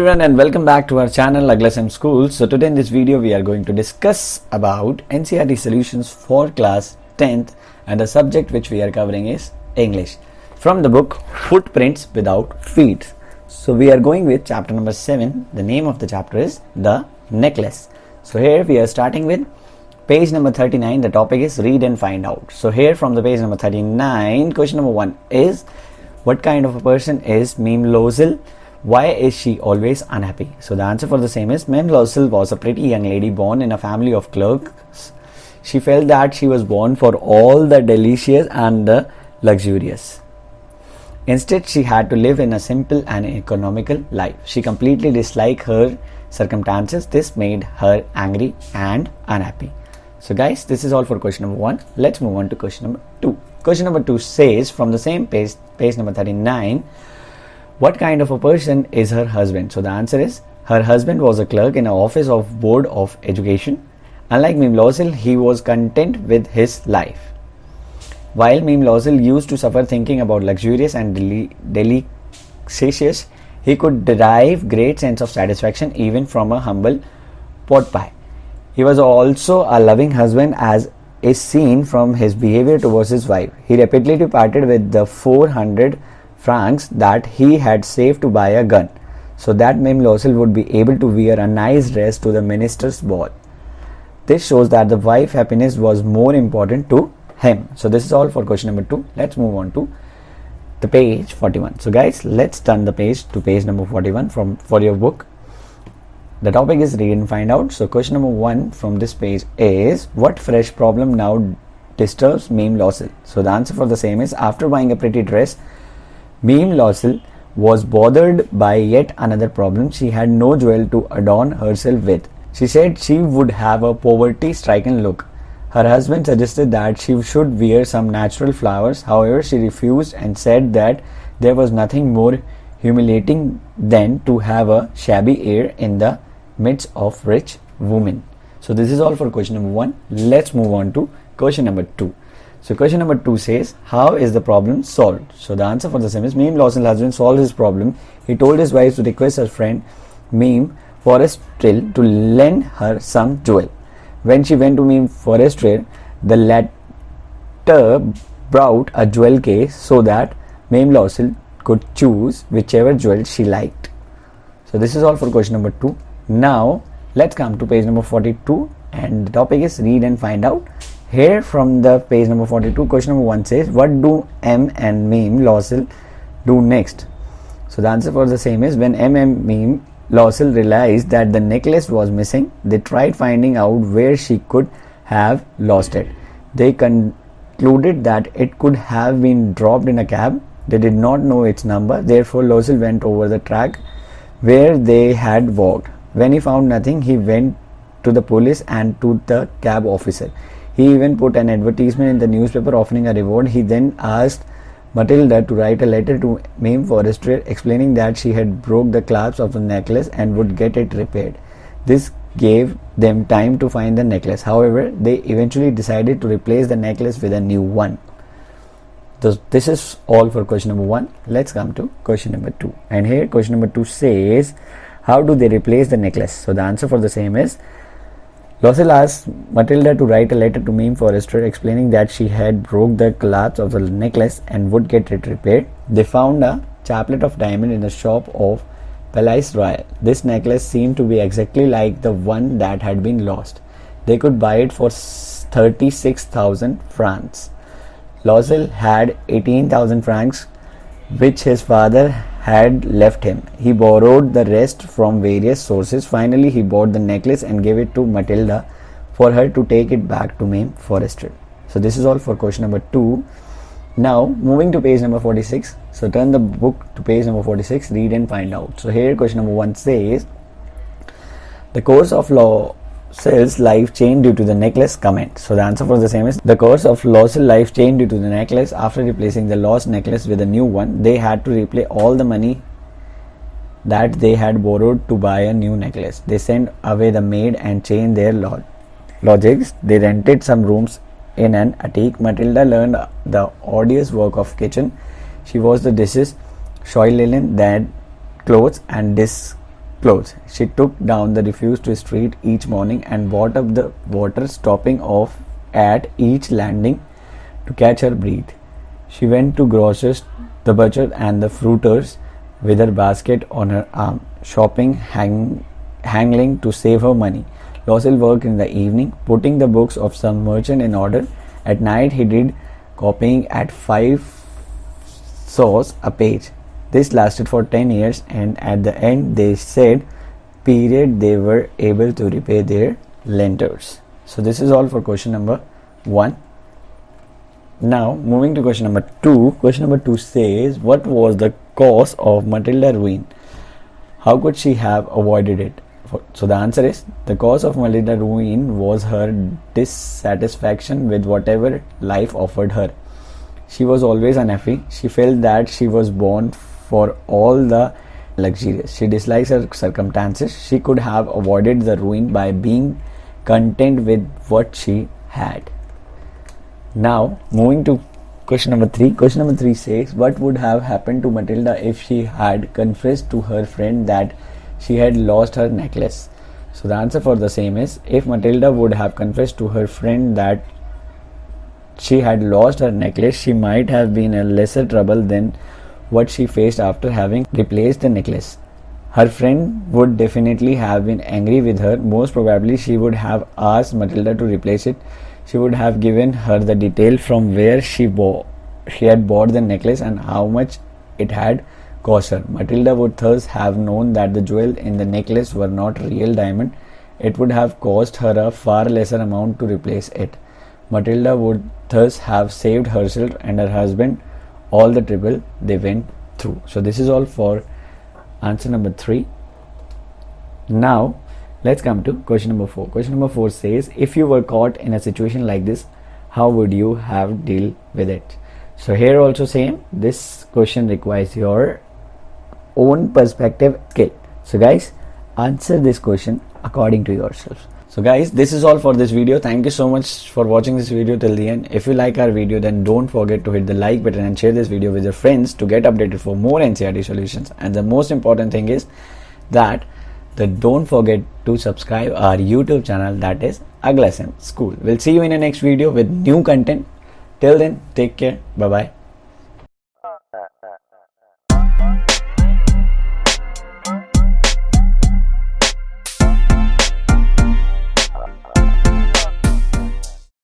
everyone and welcome back to our channel Aglasam School. So today in this video we are going to discuss about NCERT solutions for class 10th and the subject which we are covering is English from the book Footprints Without Feet. So we are going with chapter number 7. The name of the chapter is The Necklace. So here we are starting with page number 39. The topic is read and find out. So here from the page number 39, question number 1 is, what kind of a person is Meme Loisel? Why is she always unhappy? So the answer for the same is, Meme Loisel was a pretty young lady born in a family of clerks. She felt that she was born for all the delicious and the luxurious. Instead, she had to live in a simple and economical life. She completely disliked her circumstances. This made her angry and unhappy. So guys, this is all for question number 1. Let's move on to question number 2. Question number 2 says, from the same page number 39, what kind of a person is her husband? So the answer is, her husband was a clerk in an office of Board of Education. Unlike Meme Loisel, he was content with his life. While Meme Loisel used to suffer thinking about luxurious and delicious, he could derive great sense of satisfaction even from a humble pot pie. He was also a loving husband, as is seen from his behavior towards his wife. He repeatedly parted with the 400 francs that he had saved to buy a gun, so that Meme Loisel would be able to wear a nice dress to the minister's ball. This shows that the wife's happiness was more important to him. So this is all for question number 2. Let's move on to the page 41. So guys, let's turn the page to page number 41 for your book. The topic is read and find out. So question number 1 from this page is, what fresh problem now disturbs Meme Loisel? So the answer for the same is, after buying a pretty dress, Meme Loisel was bothered by yet another problem. She had no jewel to adorn herself with. She said she would have a poverty-stricken look. Her husband suggested that she should wear some natural flowers. However, she refused and said that there was nothing more humiliating than to have a shabby air in the midst of rich women. So this is all for question number 1. Let's move on to question number 2. So question number 2 says, how is the problem solved? So the answer for the same is, Meme Loisel's husband solved his problem. He told his wife to request her friend Meme Forestier to lend her some jewel. When she went to Meme Forestier, the latter brought a jewel case so that Meme Loisel could choose whichever jewel she liked. So this is all for question number 2. Now let's come to page number 42 and the topic is read and find out. Here from the page number 42, question number 1 says, what do M and Meme Loisel do next? So the answer for the same is, when M and Meme Loisel realized that the necklace was missing, they tried finding out where she could have lost it. They concluded that it could have been dropped in a cab. They did not know its number. Therefore, Loisel went over the track where they had walked. When he found nothing, he went to the police and to the cab officer. He even put an advertisement in the newspaper offering a reward. He then asked Matilda to write a letter to Meme Forestier explaining that she had broke the clasp of the necklace and would get it repaired. This gave them time to find the necklace. However, they eventually decided to replace the necklace with a new one. So this is all for question number 1. Let's come to question number 2. And here question number 2 says, how do they replace the necklace? So the answer for the same is, Loisel asked Matilda to write a letter to Meme Forestier explaining that she had broke the clasp of the necklace and would get it repaired. They found a chaplet of diamond in the shop of Palais Royal. This necklace seemed to be exactly like the one that had been lost. They could buy it for 36,000 francs. Loisel had 18,000 francs which his father had left him. He borrowed the rest from various sources. Finally, he bought the necklace and gave it to Matilda for her to take it back to Meme Forestier. So this is all for question number 2. Now moving to page number 46. So turn the book to page number 46, read and find out. So here question number 1 says, the course of Loisel's life changed due to the necklace. Comment. So the answer for the same is, the course of Loisel's life changed due to the necklace. After replacing the lost necklace with a new one, they had to repay all the money that they had borrowed to buy a new necklace. They sent away the maid and changed their lodgings. They rented some rooms in an attic. Matilda learned the arduous work of kitchen. She washed the dishes, soiled linen, then clothes, and clothes. She took down the refuse to street each morning and brought up the water, stopping off at each landing to catch her breath. She went to grocers, the butcher and the fruiterers with her basket on her arm, shopping, haggling to save her money. Loisel worked in the evening, putting the books of some merchant in order. At night he did copying at 5 saws a page. This lasted for 10 years, and at the end they said period they were able to repay their lenders. So this is all for question number 1. Now moving to question number 2. Question number 2 says, what was the cause of Matilda's ruin? How could she have avoided it? So the answer is, the cause of Matilda's ruin was her dissatisfaction with whatever life offered her. She was always unhappy. She felt that she was born for all the luxurious. She dislikes her circumstances. She could have avoided the ruin by being content with what she had. Now moving to question number 3. Question number 3 says, what would have happened to Matilda if she had confessed to her friend that she had lost her necklace? So the answer for the same is, if Matilda would have confessed to her friend that she had lost her necklace, she might have been in lesser trouble than what she faced after having replaced the necklace. Her friend would definitely have been angry with her. Most probably she would have asked Matilda to replace it. She would have given her the detail from where she had bought the necklace and how much it had cost her. Matilda would thus have known that the jewel in the necklace were not real diamond. It would have cost her a far lesser amount to replace it. Matilda would thus have saved herself and her husband all the trouble they went through. So this is all for answer number 3. Now let's come to question number 4. Question number 4 says, if you were caught in a situation like this, how would you have dealt with it? So here also same, this question requires your own perspective skill. So guys, answer this question according to yourself. So guys, this is all for this video. Thank you so much for watching this video till the end. If you like our video, then don't forget to hit the like button and share this video with your friends to get updated for more NCERT solutions. And the most important thing is that don't forget to subscribe our YouTube channel, that is Agla Sim School. We'll see you in the next video with new content. Till then, take care. Bye bye.